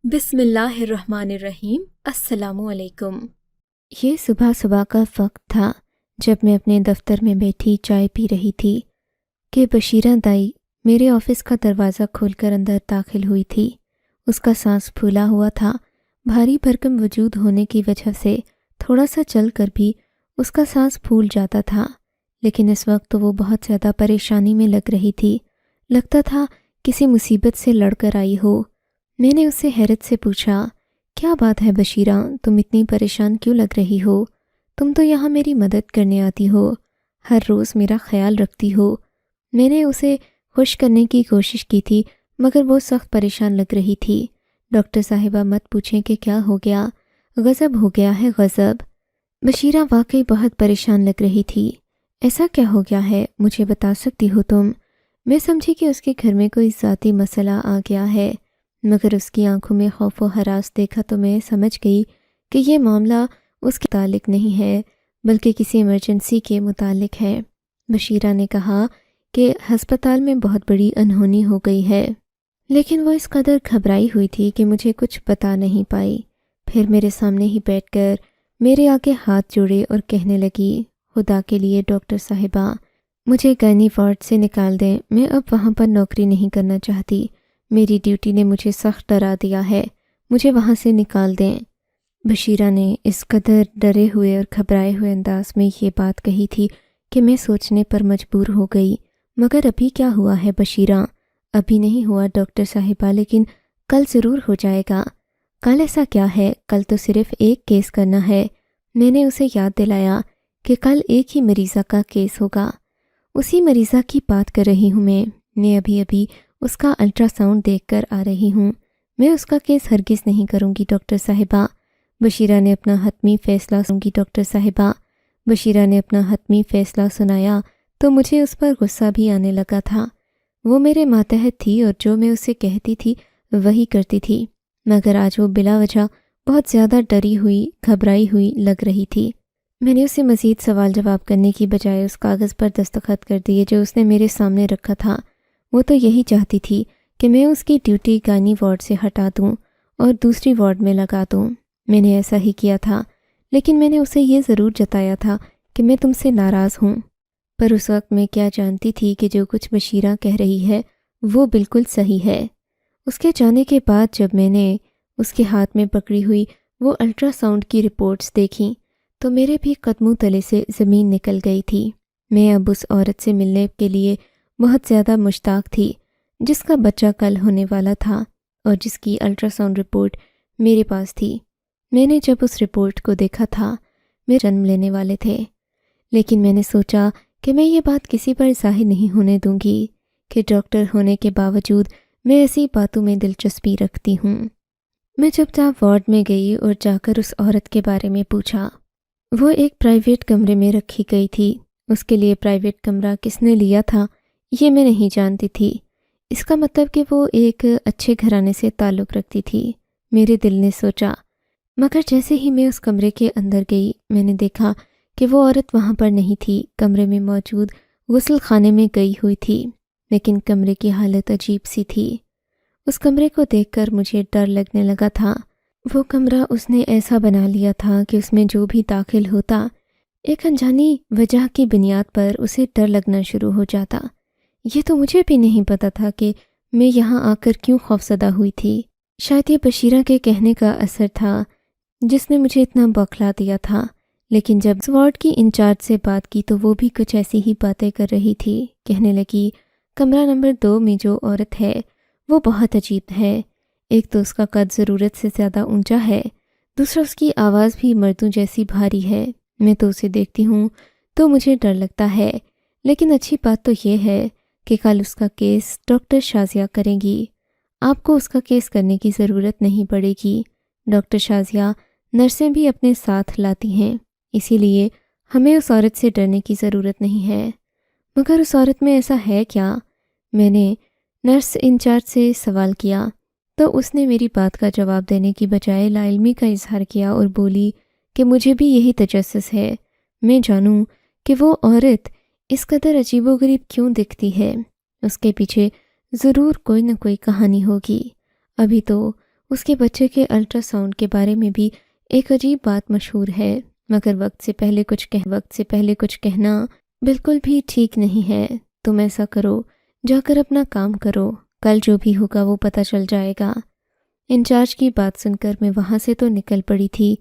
بسم اللہ الرحمن الرحیم۔ السلام علیکم۔ یہ صبح صبح کا وقت تھا جب میں اپنے دفتر میں بیٹھی چائے پی رہی تھی کہ بشیرہ دائی میرے آفس کا دروازہ کھول کر اندر داخل ہوئی تھی۔ اس کا سانس پھولا ہوا تھا، بھاری بھرکم وجود ہونے کی وجہ سے تھوڑا سا چل کر بھی اس کا سانس پھول جاتا تھا، لیکن اس وقت تو وہ بہت زیادہ پریشانی میں لگ رہی تھی۔ لگتا تھا کسی مصیبت سے لڑ کر آئی ہو۔ میں نے اس سے حیرت سے پوچھا، کیا بات ہے بشیرہ، تم اتنی پریشان کیوں لگ رہی ہو؟ تم تو یہاں میری مدد کرنے آتی ہو، ہر روز میرا خیال رکھتی ہو۔ میں نے اسے خوش کرنے کی کوشش کی تھی، مگر وہ سخت پریشان لگ رہی تھی۔ ڈاکٹر صاحبہ مت پوچھیں کہ کیا ہو گیا، غضب ہو گیا ہے، غضب۔ بشیرہ واقعی بہت پریشان لگ رہی تھی۔ ایسا کیا ہو گیا ہے، مجھے بتا سکتی ہو تم؟ میں سمجھی کہ اس کے گھر میں کوئی ذاتی مسئلہ آ گیا ہے، مگر اس کی آنکھوں میں خوف و ہراس دیکھا تو میں سمجھ گئی کہ یہ معاملہ اس کے متعلق نہیں ہے بلکہ کسی ایمرجنسی کے متعلق ہے۔ بشیرہ نے کہا کہ ہسپتال میں بہت بڑی انہونی ہو گئی ہے، لیکن وہ اس قدر گھبرائی ہوئی تھی کہ مجھے کچھ بتا نہیں پائی۔ پھر میرے سامنے ہی بیٹھ کر میرے آگے ہاتھ جوڑے اور کہنے لگی، خدا کے لیے ڈاکٹر صاحبہ مجھے گائنی وارڈ سے نکال دیں، میں اب وہاں پر نوکری نہیں کرنا چاہتی۔ میری ڈیوٹی نے مجھے سخت ڈرا دیا ہے، مجھے وہاں سے نکال دیں۔ بشیرہ نے اس قدر ڈرے ہوئے اور گھبرائے ہوئے انداز میں یہ بات کہی تھی کہ میں سوچنے پر مجبور ہو گئی، مگر ابھی کیا ہوا ہے بشیرہ؟ ابھی نہیں ہوا ڈاکٹر صاحبہ، لیکن کل ضرور ہو جائے گا۔ کل ایسا کیا ہے؟ کل تو صرف ایک کیس کرنا ہے۔ میں نے اسے یاد دلایا کہ کل ایک ہی مریضہ کا کیس ہوگا۔ اسی مریضہ کی بات کر رہی ہوں میں ابھی اس کا الٹرا ساؤنڈ دیکھ کر آ رہی ہوں۔ میں اس کا کیس ہرگز نہیں کروں گی ڈاکٹر صاحبہ۔ بشیرہ نے اپنا حتمی فیصلہ سنگی ڈاکٹر صاحبہ۔ بشیرہ نے اپنا حتمی فیصلہ سنایا تو مجھے اس پر غصہ بھی آنے لگا تھا۔ وہ میرے ماتحت تھی اور جو میں اسے کہتی تھی وہی کرتی تھی، مگر آج وہ بلا وجہ بہت زیادہ ڈری ہوئی، گھبرائی ہوئی لگ رہی تھی۔ میں نے اسے مزید سوال جواب کرنے کی بجائے اس کاغذ پر دستخط کر دیے جو اس نے میرے سامنے رکھا تھا۔ وہ تو یہی چاہتی تھی کہ میں اس کی ڈیوٹی گائنی وارڈ سے ہٹا دوں اور دوسری وارڈ میں لگا دوں۔ میں نے ایسا ہی کیا تھا، لیکن میں نے اسے یہ ضرور جتایا تھا کہ میں تم سے ناراض ہوں۔ پر اس وقت میں کیا جانتی تھی کہ جو کچھ بشیرہ کہہ رہی ہے وہ بالکل صحیح ہے۔ اس کے جانے کے بعد جب میں نے اس کے ہاتھ میں پکڑی ہوئی وہ الٹرا ساؤنڈ کی رپورٹس دیکھیں تو میرے بھی قدموں تلے سے زمین نکل گئی تھی۔ میں اب اس عورت سے ملنے کے لیے بہت زیادہ مشتاق تھی جس کا بچہ کل ہونے والا تھا اور جس کی الٹرا ساؤنڈ رپورٹ میرے پاس تھی۔ میں نے جب اس رپورٹ کو دیکھا تھا میرے جنم لینے والے تھے، لیکن میں نے سوچا کہ میں یہ بات کسی پر ظاہر نہیں ہونے دوں گی کہ ڈاکٹر ہونے کے باوجود میں ایسی باتوں میں دلچسپی رکھتی ہوں۔ میں چپ چاپ وارڈ میں گئی اور جا کر اس عورت کے بارے میں پوچھا۔ وہ ایک پرائیویٹ کمرے میں رکھی گئی تھی۔ اس کے لیے پرائیویٹ کمرہ کس نے لیا تھا یہ میں نہیں جانتی تھی۔ اس کا مطلب کہ وہ ایک اچھے گھرانے سے تعلق رکھتی تھی، میرے دل نے سوچا۔ مگر جیسے ہی میں اس کمرے کے اندر گئی میں نے دیکھا کہ وہ عورت وہاں پر نہیں تھی، کمرے میں موجود غسل خانے میں گئی ہوئی تھی، لیکن کمرے کی حالت عجیب سی تھی۔ اس کمرے کو دیکھ کر مجھے ڈر لگنے لگا تھا۔ وہ کمرہ اس نے ایسا بنا لیا تھا کہ اس میں جو بھی داخل ہوتا ایک انجانی وجہ کی بنیاد پر اسے ڈر لگنا شروع ہو جاتا۔ یہ تو مجھے بھی نہیں پتا تھا کہ میں یہاں آ کر کیوں خوفزدہ ہوئی تھی۔ شاید یہ بشیرہ کے کہنے کا اثر تھا جس نے مجھے اتنا بوکھلا دیا تھا، لیکن جب وارڈ کی انچارج سے بات کی تو وہ بھی کچھ ایسی ہی باتیں کر رہی تھی۔ کہنے لگی، کمرہ نمبر 2 میں جو عورت ہے وہ بہت عجیب ہے۔ ایک تو اس کا قد ضرورت سے زیادہ اونچا ہے، دوسرا اس کی آواز بھی مردوں جیسی بھاری ہے۔ میں تو اسے دیکھتی ہوں تو مجھے ڈر لگتا ہے، لیکن اچھی بات تو یہ ہے کہ کل اس کا کیس ڈاکٹر شازیہ کریں گی۔ آپ کو اس کا کیس کرنے کی ضرورت نہیں پڑے گی۔ ڈاکٹر شازیہ نرسیں بھی اپنے ساتھ لاتی ہیں، اسی لیے ہمیں اس عورت سے ڈرنے کی ضرورت نہیں ہے۔ مگر اس عورت میں ایسا ہے کیا؟ میں نے نرس انچارج سے سوال کیا تو اس نے میری بات کا جواب دینے کی بجائے لا علمی کا اظہار کیا اور بولی کہ مجھے بھی یہی تجسس ہے، میں جانوں کہ وہ عورت اس قدر عجیب و غریب کیوں دکھتی ہے۔ اس کے پیچھے ضرور کوئی نہ کوئی کہانی ہوگی۔ ابھی تو اس کے بچے کے الٹرا ساؤنڈ کے بارے میں بھی ایک عجیب بات مشہور ہے، مگر وقت سے پہلے کچھ کہنا بالکل بھی ٹھیک نہیں ہے۔ تم ایسا کرو، جا کر اپنا کام کرو، کل جو بھی ہوگا وہ پتہ چل جائے گا۔ انچارج کی بات سن کر میں وہاں سے تو نکل پڑی تھی،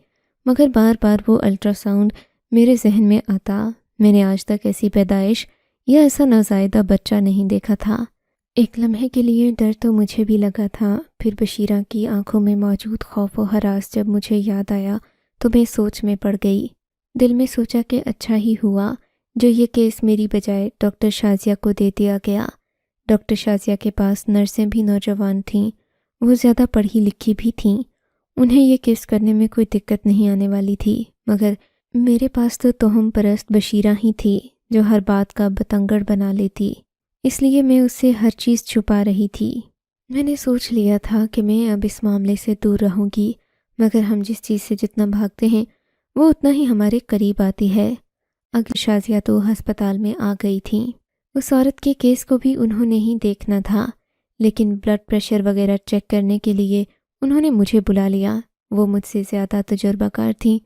مگر بار بار وہ الٹرا ساؤنڈ میرے ذہن میں آتا۔ میں نے آج تک ایسی پیدائش یا ایسا نوزائیدہ بچہ نہیں دیکھا تھا۔ ایک لمحے کے لیے ڈر تو مجھے بھی لگا تھا، پھر بشیرہ کی آنکھوں میں موجود خوف و ہراس جب مجھے یاد آیا تو میں سوچ میں پڑ گئی۔ دل میں سوچا کہ اچھا ہی ہوا جو یہ کیس میری بجائے ڈاکٹر شازیہ کو دے دیا گیا۔ ڈاکٹر شازیہ کے پاس نرسیں بھی نوجوان تھیں، وہ زیادہ پڑھی لکھی بھی تھیں، انہیں یہ کیس کرنے میں کوئی دقت نہیں آنے والی تھی، مگر میرے پاس تو توہم پرست بشیرہ ہی تھی جو ہر بات کا بتنگڑ بنا لیتی، اس لیے میں اس سے ہر چیز چھپا رہی تھی۔ میں نے سوچ لیا تھا کہ میں اب اس معاملے سے دور رہوں گی، مگر ہم جس چیز سے جتنا بھاگتے ہیں وہ اتنا ہی ہمارے قریب آتی ہے۔ اگر شازیہ تو ہسپتال میں آ گئی تھیں، اس عورت کے کیس کو بھی انہوں نے ہی دیکھنا تھا، لیکن بلڈ پریشر وغیرہ چیک کرنے کے لیے انہوں نے مجھے بلا لیا۔ وہ مجھ سے زیادہ تجربہ کار تھیں،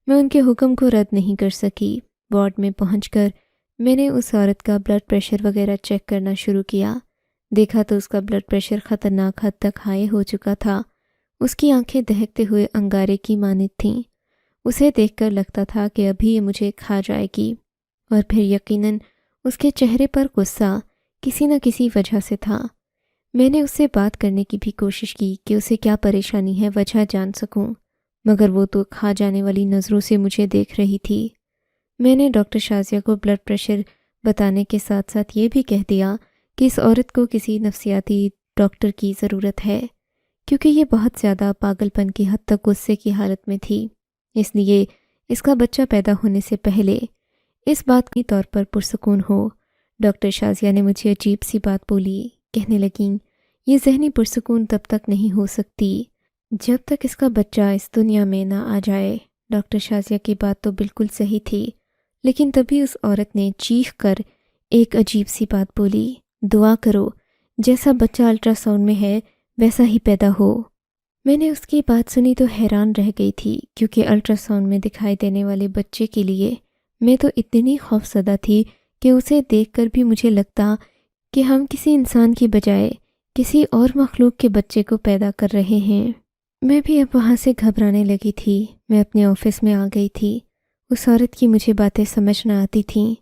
میں ان کے حکم کو رد نہیں کر سکی۔ وارڈ میں پہنچ کر میں نے اس عورت کا بلڈ پریشر وغیرہ چیک کرنا شروع کیا۔ دیکھا تو اس کا بلڈ پریشر خطرناک حد تک ہائی ہو چکا تھا، اس کی آنکھیں دہکتے ہوئے انگارے کی مانند تھیں، اسے دیکھ کر لگتا تھا کہ ابھی یہ مجھے کھا جائے گی، اور پھر یقیناً اس کے چہرے پر غصہ کسی نہ کسی وجہ سے تھا۔ میں نے اس سے بات کرنے کی بھی کوشش کی کہ اسے کیا پریشانی ہے، وجہ جان سکوں، مگر وہ تو کھا جانے والی نظروں سے مجھے دیکھ رہی تھی۔ میں نے ڈاکٹر شازیہ کو بلڈ پریشر بتانے کے ساتھ ساتھ یہ بھی کہہ دیا کہ اس عورت کو کسی نفسیاتی ڈاکٹر کی ضرورت ہے، کیونکہ یہ بہت زیادہ پاگل پن کی حد تک غصے کی حالت میں تھی، اس لیے اس کا بچہ پیدا ہونے سے پہلے اس بات کی طور پر پرسکون ہو۔ ڈاکٹر شازیہ نے مجھے عجیب سی بات بولی، کہنے لگیں یہ ذہنی پرسکون تب تک نہیں ہو سکتی جب تک اس کا بچہ اس دنیا میں نہ آ جائے۔ ڈاکٹر شازیہ کی بات تو بالکل صحیح تھی، لیکن تبھی اس عورت نے چیخ کر ایک عجیب سی بات بولی، دعا کرو جیسا بچہ الٹرا ساؤنڈ میں ہے ویسا ہی پیدا ہو۔ میں نے اس کی بات سنی تو حیران رہ گئی تھی، کیونکہ الٹرا ساؤنڈ میں دکھائی دینے والے بچے کے لیے میں تو اتنی خوفزدہ تھی کہ اسے دیکھ کر بھی مجھے لگتا کہ ہم کسی انسان کی بجائے کسی اور مخلوق کے بچے کو پیدا کر رہے ہیں۔ میں بھی اب وہاں سے گھبرانے لگی تھی۔ میں اپنے آفس میں آ گئی تھی۔ اس عورت کی مجھے باتیں سمجھ نہ آتی تھیں،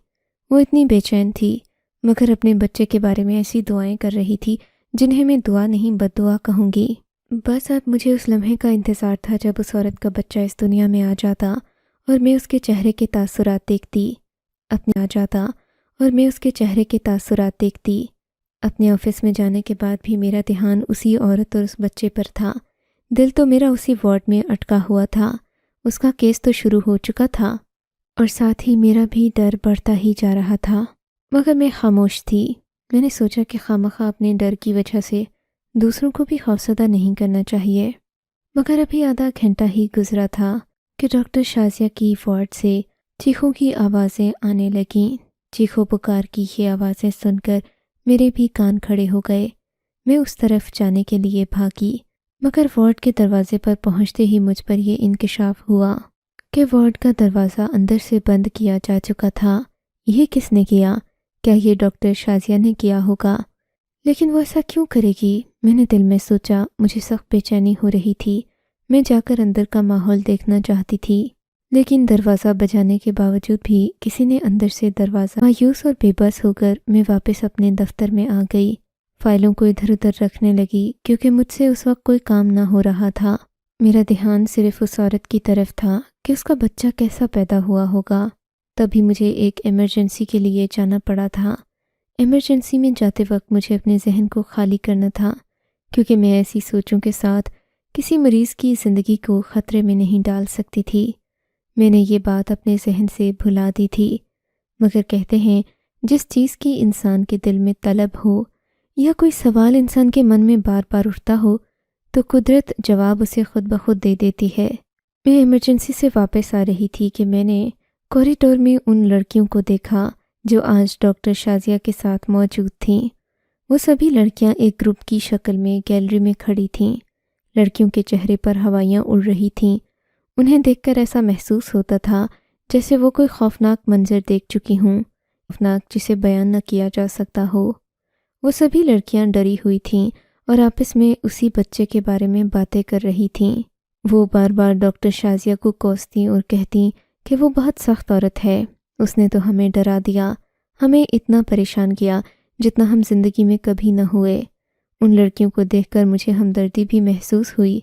وہ اتنی بے چین تھی، مگر اپنے بچے کے بارے میں ایسی دعائیں کر رہی تھی جنہیں میں دعا نہیں بد دعا کہوں گی۔ بس اب مجھے اس لمحے کا انتظار تھا جب اس عورت کا بچہ اس دنیا میں آ جاتا اور میں اس کے چہرے کے تاثرات دیکھتی۔ اپنے آفس میں جانے کے بعد بھی میرا دھیان اسی عورت اور اس بچے پر تھا۔ دل تو میرا اسی وارڈ میں اٹکا ہوا تھا، اس کا کیس تو شروع ہو چکا تھا، اور ساتھ ہی میرا بھی ڈر بڑھتا ہی جا رہا تھا، مگر میں خاموش تھی۔ میں نے سوچا کہ خامخواہ اپنے ڈر کی وجہ سے دوسروں کو بھی خوفزدہ نہیں کرنا چاہیے۔ مگر ابھی آدھا گھنٹہ ہی گزرا تھا کہ ڈاکٹر شازیہ کی وارڈ سے چیخوں کی آوازیں آنے لگیں۔ چیخو پکار کی یہ آوازیں سن کر میرے بھی کان کھڑے ہو گئے۔ میں اس طرف جانے کے لیے بھاگی، مگر وارڈ کے دروازے پر پہنچتے ہی مجھ پر یہ انکشاف ہوا کہ وارڈ کا دروازہ اندر سے بند کیا جا چکا تھا۔ یہ کس نے کیا؟ کیا یہ ڈاکٹر شازیہ نے کیا ہوگا؟ لیکن وہ ایسا کیوں کرے گی؟ میں نے دل میں سوچا۔ مجھے سخت بے چینی ہو رہی تھی، میں جا کر اندر کا ماحول دیکھنا چاہتی تھی، لیکن دروازہ بجانے کے باوجود بھی کسی نے اندر سے دروازہ۔ مایوس اور بے بس ہو کر میں واپس اپنے دفتر میں آ گئی، فائلوں کو ادھر ادھر رکھنے لگی، کیونکہ مجھ سے اس وقت کوئی کام نہ ہو رہا تھا۔ میرا دھیان صرف اس عورت کی طرف تھا کہ اس کا بچہ کیسا پیدا ہوا ہوگا۔ تبھی مجھے ایک ایمرجنسی کے لیے جانا پڑا تھا۔ ایمرجنسی میں جاتے وقت مجھے اپنے ذہن کو خالی کرنا تھا، کیونکہ میں ایسی سوچوں کے ساتھ کسی مریض کی زندگی کو خطرے میں نہیں ڈال سکتی تھی۔ میں نے یہ بات اپنے ذہن سے بھلا دی تھی، مگر کہتے ہیں جس چیز کی انسان کے دل میں طلب ہو یا کوئی سوال انسان کے من میں بار بار اٹھتا ہو تو قدرت جواب اسے خود بخود دے دیتی ہے۔ میں ایمرجنسی سے واپس آ رہی تھی کہ میں نے کوریڈور میں ان لڑکیوں کو دیکھا جو آج ڈاکٹر شازیہ کے ساتھ موجود تھیں۔ وہ سبھی لڑکیاں ایک گروپ کی شکل میں گیلری میں کھڑی تھیں۔ لڑکیوں کے چہرے پر ہوائیاں اڑ رہی تھیں۔ انہیں دیکھ کر ایسا محسوس ہوتا تھا جیسے وہ کوئی خوفناک منظر دیکھ چکی ہوں، خوفناک جسے بیان نہ کیا جا سکتا ہو۔ وہ سبھی لڑکیاں ڈری ہوئی تھیں اور آپس میں اسی بچے کے بارے میں باتیں کر رہی تھیں۔ وہ بار بار ڈاکٹر شازیہ کو کوستی اور کہتی کہ وہ بہت سخت عورت ہے، اس نے تو ہمیں ڈرا دیا، ہمیں اتنا پریشان کیا جتنا ہم زندگی میں کبھی نہ ہوئے۔ ان لڑکیوں کو دیکھ کر مجھے ہمدردی بھی محسوس ہوئی۔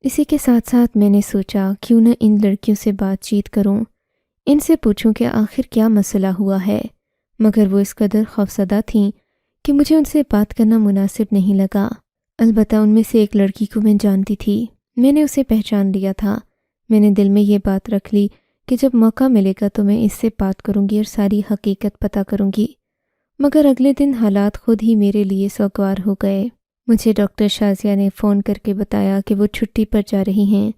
اسی کے ساتھ ساتھ میں نے سوچا کیوں نہ ان لڑکیوں سے بات چیت کروں، ان سے پوچھوں کہ آخر کیا مسئلہ ہوا ہے، مگر وہ اس قدر خوفزدہ تھیں کہ مجھے ان سے بات کرنا مناسب نہیں لگا۔ البتہ ان میں سے ایک لڑکی کو میں جانتی تھی، میں نے اسے پہچان لیا تھا۔ میں نے دل میں یہ بات رکھ لی کہ جب موقع ملے گا تو میں اس سے بات کروں گی اور ساری حقیقت پتہ کروں گی، مگر اگلے دن حالات خود ہی میرے لیے سوگوار ہو گئے۔ مجھے ڈاکٹر شازیہ نے فون کر کے بتایا کہ وہ چھٹی پر جا رہی ہیں،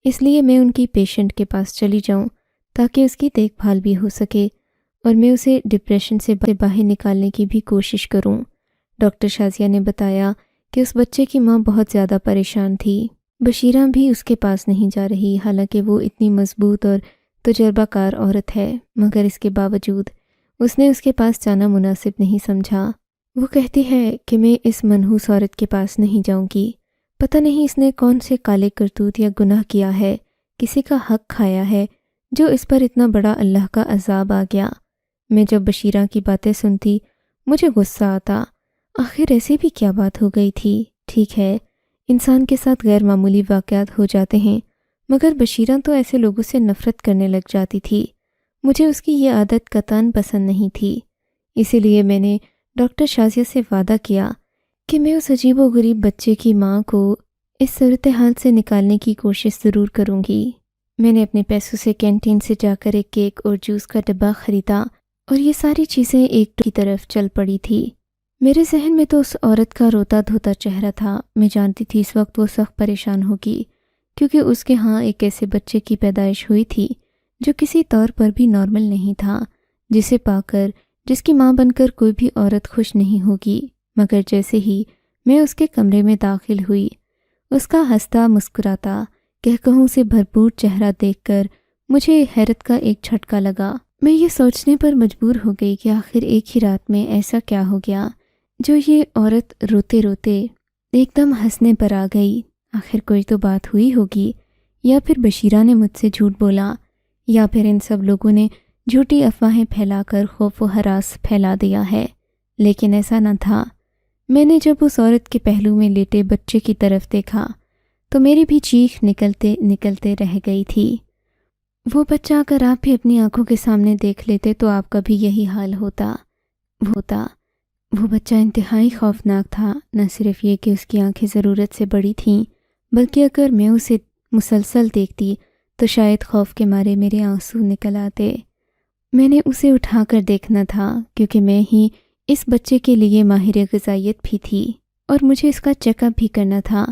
اس لیے میں ان کی پیشنٹ کے پاس چلی جاؤں تاکہ اس کی دیکھ بھال بھی ہو سکے اور میں اسے ڈپریشن سے باہر نکالنے کی بھی کوشش کروں۔ ڈاکٹر شازیہ نے بتایا کہ اس بچے کی ماں بہت زیادہ پریشان تھی، بشیرہ بھی اس کے پاس نہیں جا رہی، حالانکہ وہ اتنی مضبوط اور تجربہ کار عورت ہے، مگر اس کے باوجود اس نے اس کے پاس جانا مناسب نہیں سمجھا۔ وہ کہتی ہے کہ میں اس منحوس عورت کے پاس نہیں جاؤں گی، پتہ نہیں اس نے کون سے کالے کرتوت یا گناہ کیا ہے، کسی کا حق کھایا ہے جو اس پر اتنا بڑا اللہ کا عذاب آ گیا۔ میں جب بشیرہ کی باتیں سنتی مجھے غصہ آتا، آخر ایسی بھی کیا بات ہو گئی تھی؟ ٹھیک ہے، انسان کے ساتھ غیر معمولی واقعات ہو جاتے ہیں، مگر بشیرہ تو ایسے لوگوں سے نفرت کرنے لگ جاتی تھی۔ مجھے اس کی یہ عادت قطعاً پسند نہیں تھی، اسی لیے میں نے ڈاکٹر شازیہ سے وعدہ کیا کہ میں اس عجیب و غریب بچے کی ماں کو اس صورتحال سے نکالنے کی کوشش ضرور کروں گی۔ میں نے اپنے پیسوں سے کینٹین سے جا کر ایک کیک اور جوس کا ڈبہ خریدا اور یہ ساری چیزیں ایک کی طرف چل پڑی تھی۔ میرے ذہن میں تو اس عورت کا روتا دھوتا چہرہ تھا، میں جانتی تھی اس وقت وہ سخت پریشان ہوگی، کیونکہ اس کے ہاں ایک ایسے بچے کی پیدائش ہوئی تھی جو کسی طور پر بھی نارمل نہیں تھا، جسے پا کر جس کی ماں بن کر کوئی بھی عورت خوش نہیں ہوگی۔ مگر جیسے ہی میں اس کے کمرے میں داخل ہوئی، اس کا ہنستا مسکراتا کہکہوں سے بھرپور چہرہ دیکھ کر مجھے حیرت کا ایک جھٹکا لگا۔ میں یہ سوچنے پر مجبور ہو گئی کہ آخر ایک ہی رات میں ایسا کیا ہو گیا جو یہ عورت روتے روتے ایک دم ہنسنے پر آ گئی۔ آخر کوئی تو بات ہوئی ہوگی، یا پھر بشیرہ نے مجھ سے جھوٹ بولا، یا پھر ان سب لوگوں نے جھوٹی افواہیں پھیلا کر خوف و ہراس پھیلا دیا ہے، لیکن ایسا نہ تھا۔ میں نے جب اس عورت کے پہلو میں لیٹے بچے کی طرف دیکھا تو میری بھی چیخ نکلتے نکلتے رہ گئی تھی۔ وہ بچہ اگر آپ بھی اپنی آنکھوں کے سامنے دیکھ لیتے تو آپ کا بھی یہی حال ہوتا۔ وہ بچہ انتہائی خوفناک تھا، نہ صرف یہ کہ اس کی آنکھیں ضرورت سے بڑی تھیں، بلکہ اگر میں اسے مسلسل دیکھتی تو شاید خوف کے مارے میرے آنسو نکل آتے۔ میں نے اسے اٹھا کر دیکھنا تھا کیونکہ میں ہی اس بچے کے لیے ماہر غذائیت بھی تھی اور مجھے اس کا چیک اپ بھی کرنا تھا۔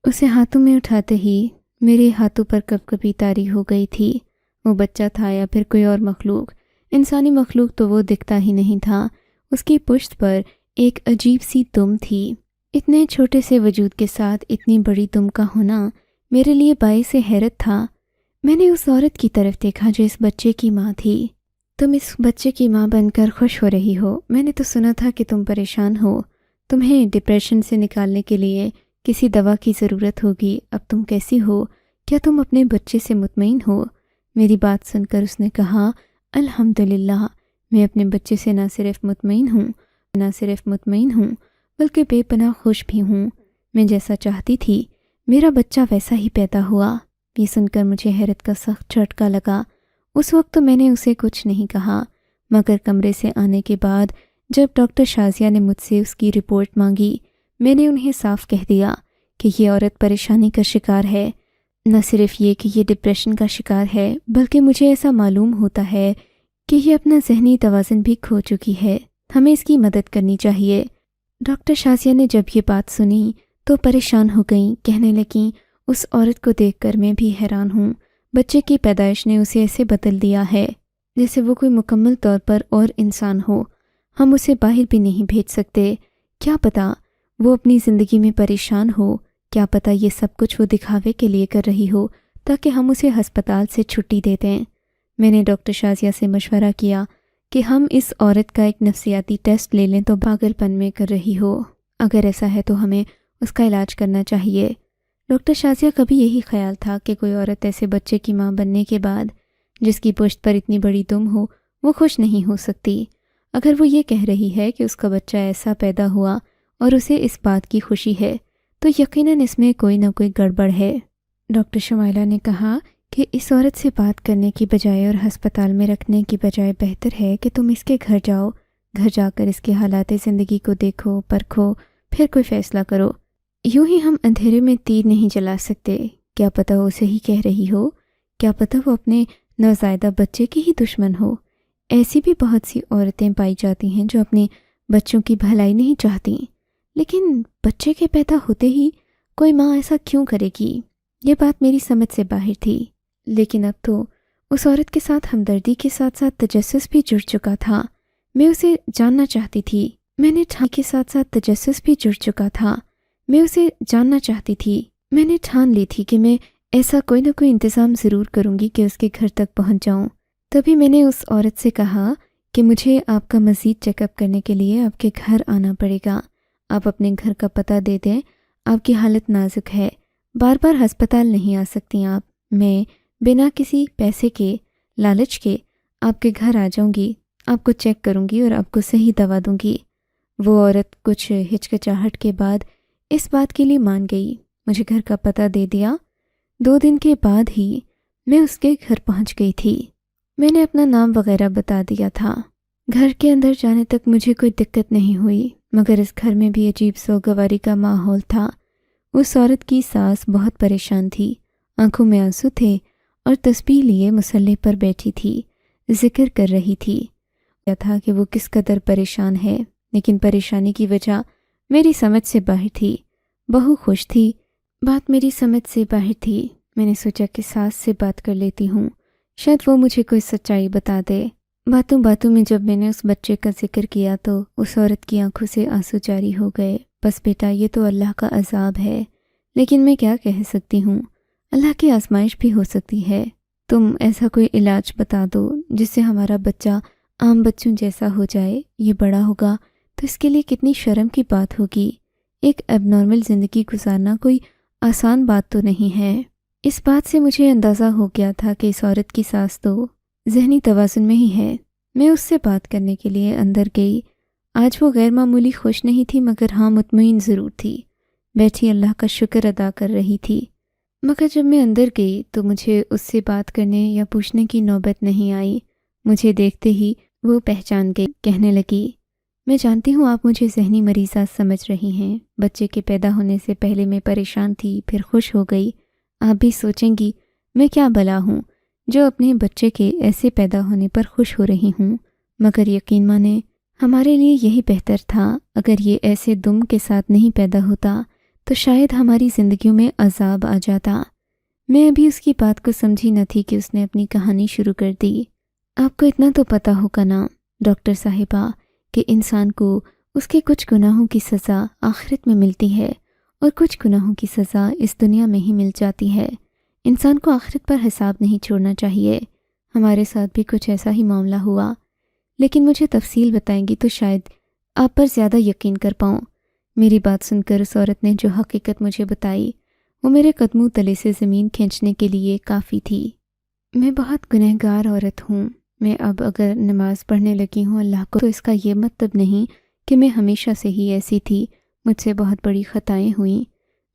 اسے ہاتھوں میں اٹھاتے ہی میرے ہاتھوں پر کپکپی طاری ہو گئی تھی۔ وہ بچہ تھا یا پھر کوئی اور مخلوق، انسانی مخلوق تو وہ دکھتا ہی نہیں تھا۔ اس کی پشت پر ایک عجیب سی دم تھی۔ اتنے چھوٹے سے وجود کے ساتھ اتنی بڑی دم کا ہونا میرے لیے باعث حیرت تھا۔ میں نے اس عورت کی طرف دیکھا جو اس بچے کی ماں تھی۔ تم اس بچے کی ماں بن کر خوش ہو رہی ہو؟ میں نے تو سنا تھا کہ تم پریشان ہو، تمہیں ڈپریشن سے نکالنے کے لیے کسی دوا کی ضرورت ہوگی۔ اب تم کیسی ہو؟ کیا تم اپنے بچے سے مطمئن ہو؟ میری بات سن کر اس نے کہا، الحمدللہ، میں اپنے بچے سے نہ صرف مطمئن ہوں بلکہ بے پناہ خوش بھی ہوں۔ میں جیسا چاہتی تھی میرا بچہ ویسا ہی پیدا ہوا۔ یہ سن کر مجھے حیرت کا سخت جھٹکا لگا۔ اس وقت تو میں نے اسے کچھ نہیں کہا، مگر کمرے سے آنے کے بعد جب ڈاکٹر شازیہ نے مجھ سے اس کی رپورٹ مانگی، میں نے انہیں صاف کہہ دیا کہ یہ عورت پریشانی کا شکار ہے۔ نہ صرف یہ کہ یہ ڈپریشن کا شکار ہے، بلکہ مجھے ایسا معلوم ہوتا ہے کہ یہ اپنا ذہنی توازن بھی کھو چکی ہے، ہمیں اس کی مدد کرنی چاہیے۔ ڈاکٹر شازیہ نے جب یہ بات سنی تو پریشان ہو گئیں، کہنے لگیں، اس عورت کو دیکھ کر میں بھی حیران ہوں، بچے کی پیدائش نے اسے ایسے بدل دیا ہے جیسے وہ کوئی مکمل طور پر اور انسان ہو۔ ہم اسے باہر بھی نہیں بھیج سکتے، کیا پتہ وہ اپنی زندگی میں پریشان ہو، کیا پتہ یہ سب کچھ وہ دکھاوے کے لیے کر رہی ہو تاکہ ہم اسے ہسپتال سے چھٹی دے دیں۔ میں نے ڈاکٹر شازیہ سے مشورہ کیا کہ ہم اس عورت کا ایک نفسیاتی ٹیسٹ لے لیں تو پاگل پن میں کر رہی ہو، اگر ایسا ہے تو ہمیں اس کا علاج کرنا چاہیے۔ ڈاکٹر شازیہ کا بھی یہی خیال تھا کہ کوئی عورت ایسے بچے کی ماں بننے کے بعد جس کی پشت پر اتنی بڑی دم ہو وہ خوش نہیں ہو سکتی۔ اگر وہ یہ کہہ رہی ہے کہ اس کا بچہ ایسا پیدا ہوا اور اسے اس بات کی خوشی ہے تو یقیناً اس میں کوئی نہ کوئی گڑبڑ ہے۔ ڈاکٹر شمائلہ نے کہا کہ اس عورت سے بات کرنے کی بجائے اور ہسپتال میں رکھنے کی بجائے بہتر ہے کہ تم اس کے گھر جاؤ، گھر جا کر اس کے حالات زندگی کو دیکھو، پرکھو، پھر کوئی فیصلہ کرو۔ یوں ہی ہم اندھیرے میں تیر نہیں چلا سکتے، کیا پتہ وہ صحیح کہہ رہی ہو، کیا پتہ وہ اپنے نوزائیدہ بچے کی ہی دشمن ہو۔ ایسی بھی بہت سی عورتیں پائی جاتی ہیں جو اپنے بچوں کی بھلائی نہیں چاہتی، لیکن بچے کے پیدا ہوتے ہی کوئی ماں ایسا کیوں کرے گی؟ یہ بات میری سمجھ سے باہر تھی، لیکن اب تو اس عورت کے ساتھ ہمدردی کے ساتھ ساتھ تجسس بھی جڑ چکا تھا۔ میں اسے جاننا چاہتی تھی، میں نے ٹھان لی تھی کہ میں ایسا کوئی نہ کوئی انتظام ضرور کروں گی کہ اس کے گھر تک پہنچ جاؤں۔ تبھی میں نے اس عورت سے کہا کہ مجھے آپ کا مزید چیک اپ کرنے کے لیے آپ کے گھر آنا پڑے گا۔ آپ اپنے گھر کا پتہ دے دیں، آپ کی حالت نازک ہے، بار بار ہسپتال نہیں آ سکتی آپ۔ میں بنا کسی پیسے کے لالچ کے آپ کے گھر آ جاؤں گی، آپ کو چیک کروں گی اور آپ کو صحیح دوا دوں گی۔ وہ عورت کچھ ہچکچاہٹ کے بعد اس بات کے لیے مان گئی، مجھے گھر کا پتہ دے دیا۔ 2 دن کے بعد ہی میں اس کے گھر پہنچ گئی تھی۔ میں نے اپنا نام وغیرہ بتا دیا تھا۔ گھر کے اندر جانے تک مجھے کوئی دقت نہیں ہوئی، مگر اس گھر میں بھی عجیب سوگواری کا ماحول تھا۔ اس عورت کی ساس بہت پریشان تھی، آنکھوں میں آنسو تھے اور تسبیح لیے مصلی پر بیٹھی تھی، ذکر کر رہی تھی۔ کیا تھا کہ وہ کس قدر پریشان ہے، لیکن پریشانی کی وجہ میری سمجھ سے باہر تھی۔ بہو خوش تھی، بات میری سمجھ سے باہر تھی۔ میں نے سوچا کہ ساس سے بات کر لیتی ہوں، شاید وہ مجھے کوئی سچائی بتا دے۔ باتوں باتوں میں جب میں نے اس بچے کا ذکر کیا تو اس عورت کی آنکھوں سے آنسو جاری ہو گئے۔ بس بیٹا، یہ تو اللہ کا عذاب ہے، لیکن میں کیا کہہ سکتی ہوں، اللہ کی آزمائش بھی ہو سکتی ہے۔ تم ایسا کوئی علاج بتا دو جس سے ہمارا بچہ عام بچوں جیسا ہو جائے۔ یہ بڑا ہوگا تو اس کے لیے کتنی شرم کی بات ہوگی۔ ایک اب نارمل زندگی گزارنا کوئی آسان بات تو نہیں ہے۔ اس بات سے مجھے اندازہ ہو گیا تھا کہ اس عورت کی ساس تو ذہنی توازن میں ہی ہے۔ میں اس سے بات کرنے کے لیے اندر گئی۔ آج وہ غیر معمولی خوش نہیں تھی، مگر ہاں مطمئن ضرور تھی۔ بیٹھی اللہ کا شکر ادا کر رہی تھی۔ مگر جب میں اندر گئی تو مجھے اس سے بات کرنے یا پوچھنے کی نوبت نہیں آئی۔ مجھے دیکھتے ہی وہ پہچان گئی، کہنے لگی، میں جانتی ہوں آپ مجھے ذہنی مریضہ سمجھ رہی ہیں۔ بچے کے پیدا ہونے سے پہلے میں پریشان تھی، پھر خوش ہو گئی۔ آپ بھی سوچیں گی میں کیا بلا ہوں جو اپنے بچے کے ایسے پیدا ہونے پر خوش ہو رہی ہوں، مگر یقین مانیں ہمارے لیے یہی بہتر تھا۔ اگر یہ ایسے دم کے ساتھ نہیں پیدا ہوتا تو شاید ہماری زندگیوں میں عذاب آ جاتا۔ میں ابھی اس کی بات کو سمجھی نہ تھی کہ اس نے اپنی کہانی شروع کر دی۔ آپ کو اتنا تو پتہ ہوگا نا ڈاکٹر صاحبہ کہ انسان کو اس کے کچھ گناہوں کی سزا آخرت میں ملتی ہے اور کچھ گناہوں کی سزا اس دنیا میں ہی مل جاتی ہے۔ انسان کو آخرت پر حساب نہیں چھوڑنا چاہیے۔ ہمارے ساتھ بھی کچھ ایسا ہی معاملہ ہوا، لیکن مجھے تفصیل بتائیں گی تو شاید آپ پر زیادہ یقین کر پاؤں۔ میری بات سن کر اس عورت نے جو حقیقت مجھے بتائی وہ میرے قدموں تلے سے زمین کھینچنے کے لیے کافی تھی۔ میں بہت گنہگار عورت ہوں۔ میں اب اگر نماز پڑھنے لگی ہوں اللہ کو، تو اس کا یہ مطلب نہیں کہ میں ہمیشہ سے ہی ایسی تھی۔ مجھ سے بہت بڑی خطائیں ہوئیں۔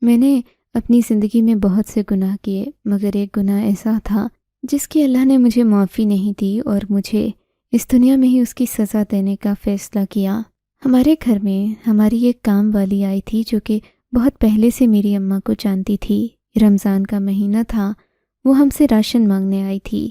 میں نے اپنی زندگی میں بہت سے گناہ کیے، مگر ایک گناہ ایسا تھا جس کی اللہ نے مجھے معافی نہیں دی اور مجھے اس دنیا میں ہی اس کی سزا دینے کا فیصلہ کیا۔ ہمارے گھر میں ہماری ایک کام والی آئی تھی جو کہ بہت پہلے سے میری اماں کو جانتی تھی۔ رمضان کا مہینہ تھا، وہ ہم سے راشن مانگنے آئی تھی۔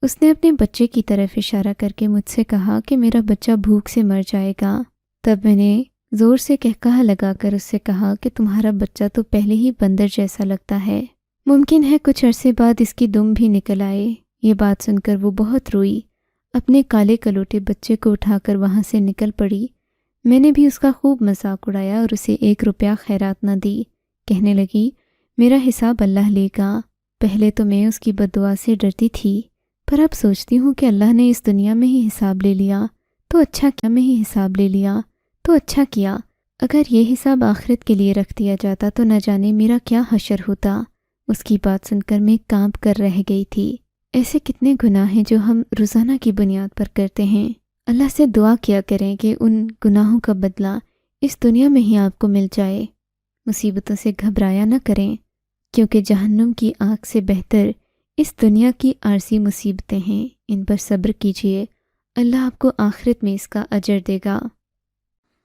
اس نے اپنے بچے کی طرف اشارہ کر کے مجھ سے کہا کہ میرا بچہ بھوک سے مر جائے گا۔ تب میں نے زور سے کہا لگا کر اس سے کہا کہ تمہارا بچہ تو پہلے ہی بندر جیسا لگتا ہے، ممکن ہے کچھ عرصے بعد اس کی دم بھی نکل آئے۔ یہ بات سن کر وہ بہت روئی، اپنے کالے کلوٹے بچے کو اٹھا کر وہاں سے نکل پڑی۔ میں نے بھی اس کا خوب مذاق اڑایا اور اسے 1 روپیہ خیرات نہ دی کہنے لگی میرا حساب اللہ لے گا۔ پہلے تو میں اس کی بد دعا سے ڈرتی تھی، پر اب سوچتی ہوں کہ اللہ نے اس دنیا میں ہی حساب لے لیا تو اچھا کیا۔ اگر یہ حساب آخرت کے لیے رکھ دیا جاتا تو نہ جانے میرا کیا حشر ہوتا۔ اس کی بات سن کر میں کانپ کر رہ گئی تھی۔ ایسے کتنے گناہ ہیں جو ہم روزانہ کی بنیاد پر کرتے ہیں۔ اللہ سے دعا کیا کریں کہ ان گناہوں کا بدلہ اس دنیا میں ہی آپ کو مل جائے۔ مصیبتوں سے گھبرایا نہ کریں، کیونکہ جہنم کی آگ سے بہتر اس دنیا کی عارضی مصیبتیں ہیں۔ ان پر صبر کیجیے، اللہ آپ کو آخرت میں اس کا اجر دے گا۔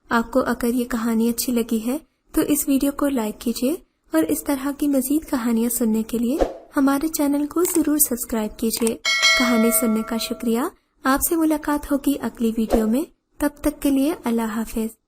آپ کو اگر یہ کہانی اچھی لگی ہے تو اس ویڈیو کو لائک کیجیے اور اس طرح کی مزید کہانیاں سننے کے لیے ہمارے چینل کو ضرور سبسکرائب کیجیے۔ کہانی سننے کا شکریہ۔ آپ سے ملاقات ہوگی اگلی ویڈیو میں، تب تک کے لیے اللہ حافظ۔